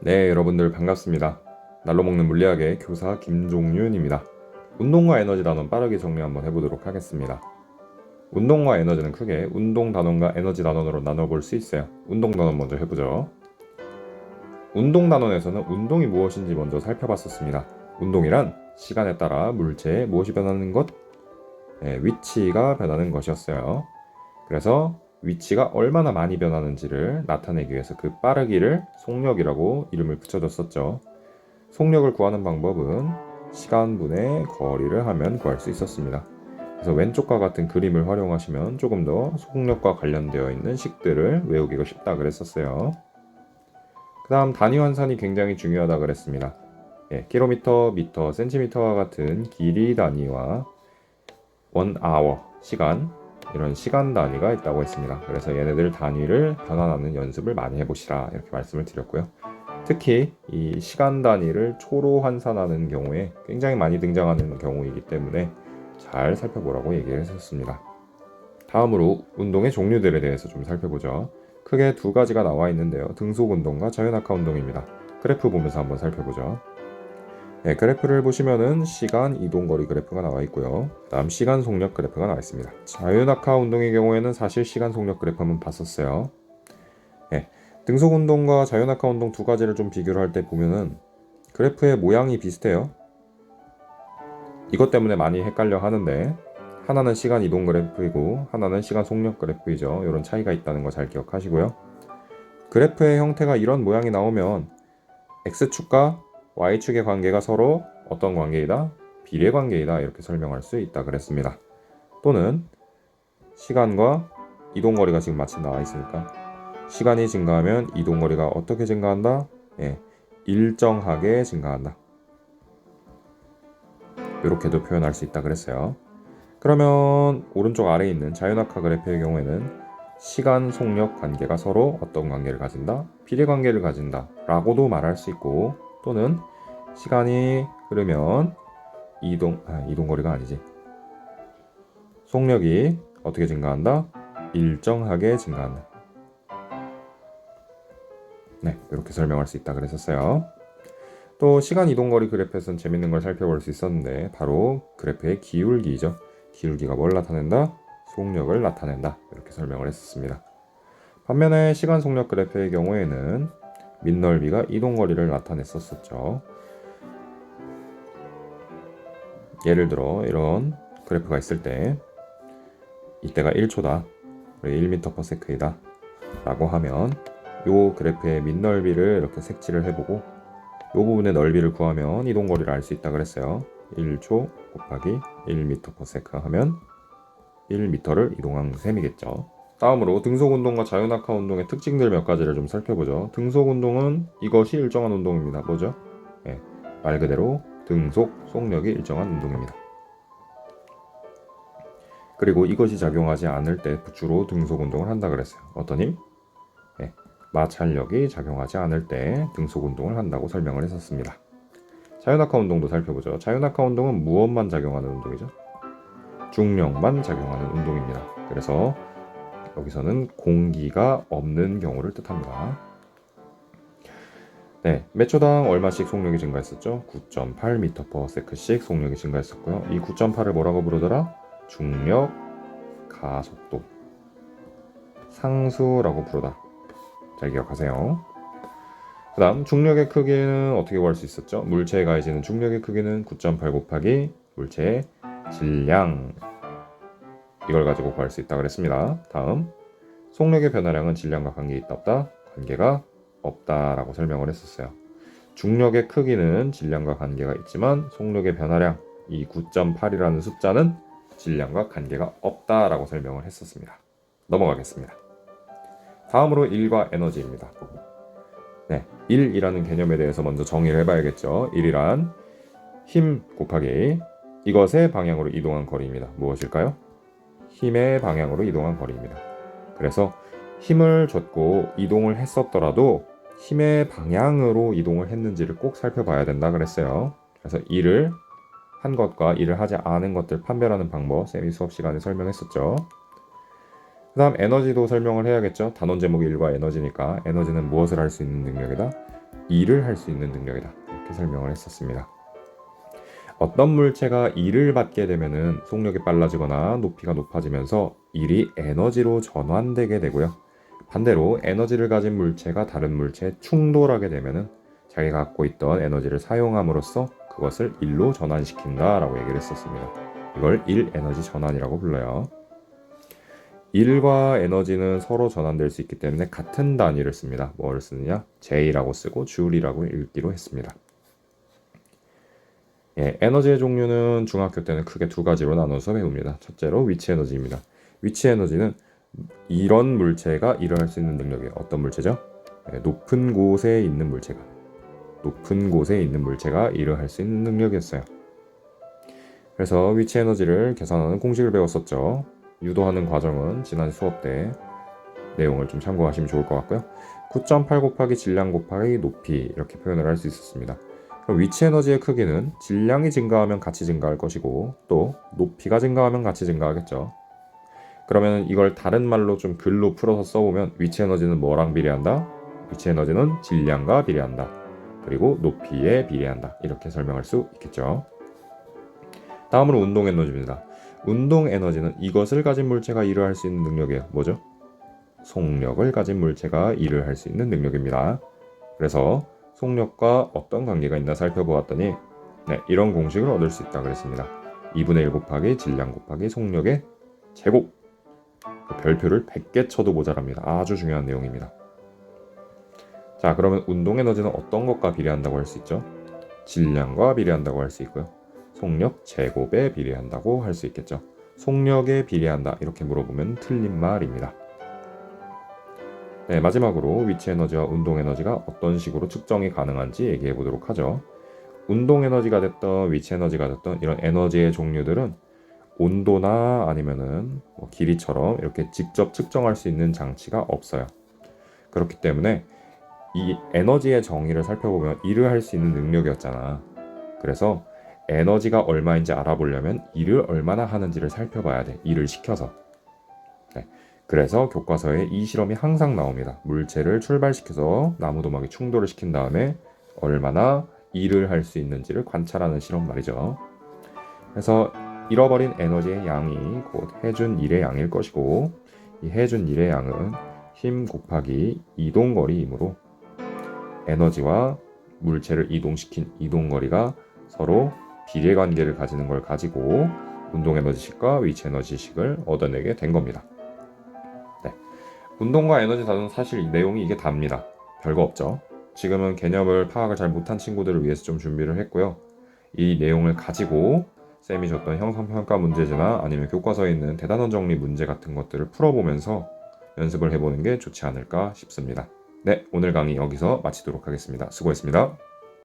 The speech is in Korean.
네, 여러분들 반갑습니다. 날로 먹는 물리학의 교사 김종윤입니다. 운동과 에너지 단원 빠르게 정리 한번 해보도록 하겠습니다. 운동과 에너지는 크게 운동 단원과 에너지 단원으로 나눠볼 수 있어요. 운동 단원 먼저 해보죠. 운동 단원에서는 운동이 무엇인지 먼저 살펴봤었습니다. 운동이란 시간에 따라 물체에 무엇이 변하는 것? 네, 위치가 변하는 것이었어요. 그래서 위치가 얼마나 많이 변하는지를 나타내기 위해서 그 빠르기를 속력이라고 이름을 붙여줬었죠. 속력을 구하는 방법은 시간분의 거리를 하면 구할 수 있었습니다. 그래서 왼쪽과 같은 그림을 활용하시면 조금 더 속력과 관련되어 있는 식들을 외우기가 쉽다 그랬었어요. 그 다음 단위 환산이 굉장히 중요하다 그랬습니다. 킬로미터, 미터, 센티미터와 같은 길이 단위와 원 아워, 시간, 이런 시간 단위가 있다고 했습니다. 그래서 얘네들 단위를 변환하는 연습을 많이 해보시라 이렇게 말씀을 드렸고요. 특히 이 시간 단위를 초로 환산하는 경우에 굉장히 많이 등장하는 경우이기 때문에 잘 살펴보라고 얘기를 했었습니다. 다음으로 운동의 종류들에 대해서 좀 살펴보죠. 크게 두 가지가 나와 있는데요. 등속 운동과 자유낙하 운동입니다. 그래프 보면서 한번 살펴보죠. 그래프를 보시면은 시간 이동거리 그래프가 나와 있고요. 다음 시간 속력 그래프가 나와 있습니다. 자유낙하 운동의 경우에는 사실 시간 속력 그래프 한번 봤었어요. 등속 운동과 자유낙하 운동 두 가지를 좀 비교를 할 때 보면은 그래프의 모양이 비슷해요. 이것 때문에 많이 헷갈려 하는데 하나는 시간 이동 그래프이고 하나는 시간 속력 그래프이죠. 이런 차이가 있다는 거 잘 기억하시고요. 그래프의 형태가 이런 모양이 나오면 X축과 Y축의 관계가 서로 어떤 관계이다? 비례 관계이다 이렇게 설명할 수 있다 그랬습니다. 또는 시간과 이동거리가 지금 마치 나와 있으니까 시간이 증가하면 이동거리가 어떻게 증가한다? 일정하게 증가한다. 이렇게도 표현할 수 있다 그랬어요. 그러면 오른쪽 아래에 있는 자유낙하 그래프의 경우에는 시간 속력 관계가 서로 어떤 관계를 가진다? 비례 관계를 가진다 라고도 말할 수 있고 또는 시간이 흐르면 이동거리가 아니지. 속력이 어떻게 증가한다? 일정하게 증가한다. 네, 이렇게 설명할 수 있다 그랬었어요. 또 시간 이동거리 그래프에서는 재밌는 걸 살펴볼 수 있었는데 바로 그래프의 기울기죠. 기울기가 뭘 나타낸다? 속력을 나타낸다. 이렇게 설명을 했었습니다. 반면에 시간 속력 그래프의 경우에는 민넓이가 이동거리를 나타냈었죠. 예를 들어 이런 그래프가 있을 때 이때가 1초다. 1m/s이다. 라고 하면 이 그래프의 민넓이를 이렇게 색칠을 해보고 이 부분의 넓이를 구하면 이동거리를 알 수 있다 그랬어요. 1초 곱하기 1m/s 하면 1m를 이동한 셈이겠죠. 다음으로 등속운동과 자유낙하 운동의 특징들 몇 가지를 좀 살펴보죠. 등속운동은 이것이 일정한 운동입니다. 뭐죠? 말 그대로 등속 속력이 일정한 운동입니다. 그리고 이것이 작용하지 않을 때 주로 등속운동을 한다 그랬어요. 어떤 힘? 마찰력이 작용하지 않을 때 등속운동을 한다고 설명을 했었습니다. 자유낙하 운동도 살펴보죠. 자유낙하 운동은 무엇만 작용하는 운동이죠? 중력만 작용하는 운동입니다. 그래서 여기서는 공기가 없는 경우를 뜻합니다. 몇 초당 얼마씩 속력이 증가했었죠? 9.8m/s씩 속력이 증가했었고요. 이 9.8을 뭐라고 부르더라? 중력 가속도 상수라고 부르다. 잘 기억하세요. 그 다음 중력의 크기는 어떻게 구할 수 있었죠? 물체에 가해지는 중력의 크기는 9.8 곱하기 물체의 질량, 이걸 가지고 구할 수 있다 그랬습니다. 다음 속력의 변화량은 질량과 관계 있다 없다? 관계가 없다라고 설명을 했었어요. 중력의 크기는 질량과 관계가 있지만 속력의 변화량 이 9.8이라는 숫자는 질량과 관계가 없다라고 설명을 했었습니다. 넘어가겠습니다. 다음으로 일과 에너지입니다. 1이라는 개념에 대해서 먼저 정의를 해봐야겠죠. 1이란 힘 곱하기 이것의 방향으로 이동한 거리입니다. 무엇일까요? 힘의 방향으로 이동한 거리입니다. 그래서 힘을 줬고 이동을 했었더라도 힘의 방향으로 이동을 했는지를 꼭 살펴봐야 된다 그랬어요. 그래서 일을 한 것과 일을 하지 않은 것들 판별하는 방법 쌤이 수업 시간에 설명했었죠. 그 다음 에너지도 설명을 해야겠죠. 단원 제목이 일과 에너지니까 에너지는 무엇을 할 수 있는 능력이다? 일을 할 수 있는 능력이다. 이렇게 설명을 했었습니다. 어떤 물체가 일을 받게 되면은 속력이 빨라지거나 높이가 높아지면서 일이 에너지로 전환되게 되고요. 반대로 에너지를 가진 물체가 다른 물체에 충돌하게 되면은 자기가 갖고 있던 에너지를 사용함으로써 그것을 일로 전환시킨다라고 얘기를 했었습니다. 이걸 일 에너지 전환이라고 불러요. 일과 에너지는 서로 전환될 수 있기 때문에 같은 단위를 씁니다. 뭐를 쓰느냐? J라고 쓰고 줄이라고 읽기로 했습니다. 에너지의 종류는 중학교 때는 크게 두 가지로 나눠서 배웁니다. 첫째로 위치 에너지입니다. 위치 에너지는 이런 물체가 일을 할 수 있는 능력이에요. 어떤 물체죠? 높은 곳에 있는 물체가 일을 할 수 있는 능력이었어요. 그래서 위치 에너지를 계산하는 공식을 배웠었죠. 유도하는 과정은 지난 수업 때 내용을 좀 참고하시면 좋을 것 같고요. 9.8 곱하기 질량 곱하기 높이 이렇게 표현을 할 수 있었습니다. 그럼 위치 에너지의 크기는 질량이 증가하면 같이 증가할 것이고 또 높이가 증가하면 같이 증가하겠죠. 그러면 이걸 다른 말로 좀 글로 풀어서 써보면 위치 에너지는 뭐랑 비례한다? 위치 에너지는 질량과 비례한다. 그리고 높이에 비례한다. 이렇게 설명할 수 있겠죠. 다음으로 운동 에너지입니다. 운동 에너지는 이것을 가진 물체가 일을 할 수 있는 능력이에요. 뭐죠? 속력을 가진 물체가 일을 할 수 있는 능력입니다. 그래서 속력과 어떤 관계가 있나 살펴보았더니 이런 공식을 얻을 수 있다 그랬습니다. 2분의 1 곱하기 질량 곱하기 속력의 제곱. 그 별표를 100개 쳐도 모자랍니다. 아주 중요한 내용입니다. 자, 그러면 운동 에너지는 어떤 것과 비례한다고 할 수 있죠? 질량과 비례한다고 할 수 있고요. 속력 제곱에 비례한다고 할 수 있겠죠. 속력에 비례한다 이렇게 물어보면 틀린 말입니다. 마지막으로 위치 에너지와 운동 에너지가 어떤 식으로 측정이 가능한지 얘기해 보도록 하죠. 운동 에너지가 됐던 위치 에너지가 됐던 이런 에너지의 종류들은 온도나 아니면은 길이처럼 이렇게 직접 측정할 수 있는 장치가 없어요. 그렇기 때문에 이 에너지의 정의를 살펴보면 일을 할 수 있는 능력이었잖아. 그래서 에너지가 얼마인지 알아보려면 일을 얼마나 하는지를 살펴봐야 돼. 일을 시켜서. 그래서 교과서에 이 실험이 항상 나옵니다. 물체를 출발시켜서 나무도막에 충돌을 시킨 다음에 얼마나 일을 할 수 있는지를 관찰하는 실험 말이죠. 그래서 잃어버린 에너지의 양이 곧 해준 일의 양일 것이고 이 해준 일의 양은 힘 곱하기 이동거리이므로 에너지와 물체를 이동시킨 이동거리가 서로 비례관계를 가지는 걸 가지고 운동에너지식과 위치에너지식을 얻어내게 된 겁니다. 운동과 에너지 다루는 사실 내용이 이게 답니다. 별거 없죠. 지금은 개념을 파악을 잘 못한 친구들을 위해서 좀 준비를 했고요. 이 내용을 가지고 쌤이 줬던 형성평가 문제지나 아니면 교과서에 있는 대단원 정리 문제 같은 것들을 풀어보면서 연습을 해보는 게 좋지 않을까 싶습니다. 오늘 강의 여기서 마치도록 하겠습니다. 수고했습니다.